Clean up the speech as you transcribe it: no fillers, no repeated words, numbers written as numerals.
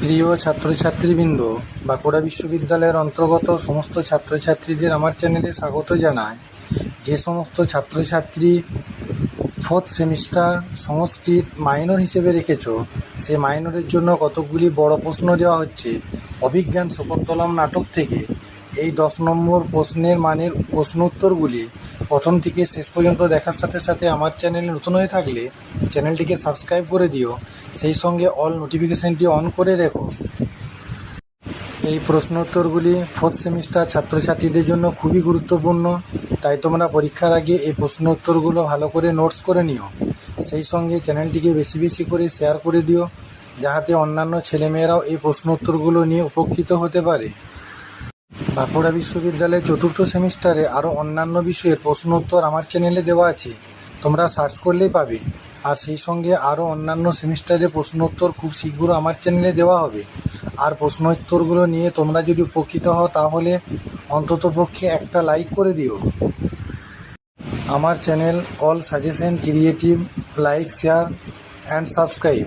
প্রিয় ছাত্রছাত্রীবৃন্দ, বাঁকুড়া বিশ্ববিদ্যালয়ের অন্তর্গত সমস্ত ছাত্রছাত্রীদের আমার চ্যানেলে স্বাগত জানাই। যে সমস্ত ছাত্রছাত্রী ফোর্থ সেমিস্টার সংস্কৃত মাইনর হিসেবে রেখেছো, সেই মাইনরের জন্য কতকগুলি বড় প্রশ্ন দেওয়া হচ্ছে অভিজ্ঞান শকুন্তলম নাটক থেকে। এই 10 নম্বর প্রশ্নের মানের প্রশ্ন উত্তরগুলি প্রথম থেকে শেষ পর্যন্ত দেখার সাথে সাথে আমার চ্যানেলে নতুন হয়ে থাকলে চ্যানেলটিকে সাবস্ক্রাইব করে দিও, সেই সঙ্গে অল নোটিফিকেশানটি অন করে রেখো। এই প্রশ্ন উত্তরগুলি ফোর্থ সেমিস্টার ছাত্রছাত্রীদের জন্য খুবই গুরুত্বপূর্ণ, তাই তোমরা পরীক্ষার আগে এই প্রশ্ন উত্তরগুলো ভালো করে নোটস করে নিও। সেই সঙ্গে চ্যানেলটিকে বেশি বেশি করে শেয়ার করে দিও, যাতে অন্যান্য ছেলেমেয়েরাও এই প্রশ্ন উত্তরগুলো নিয়ে উপকৃত হতে পারে। বাঁকুড়া বিশ্ববিদ্যালয়ের চতুর্থ সেমিস্টারে আরও অন্যান্য বিষয়ের প্রশ্ন উত্তর আমার চ্যানেলে দেওয়া আছে, তোমরা সার্চ করলেই পাবে। আর সেই সঙ্গে আরও অন্যান্য সেমিস্টারের প্রশ্ন উত্তর খুব শীঘ্র আমার চ্যানেলে দেওয়া হবে। আর প্রশ্ন উত্তরগুলো নিয়ে তোমরা যদি উপকৃত হও তাহলে অন্ততপক্ষে একটা লাইক করে দিও। আমার channel all suggestion creative, like, share and subscribe.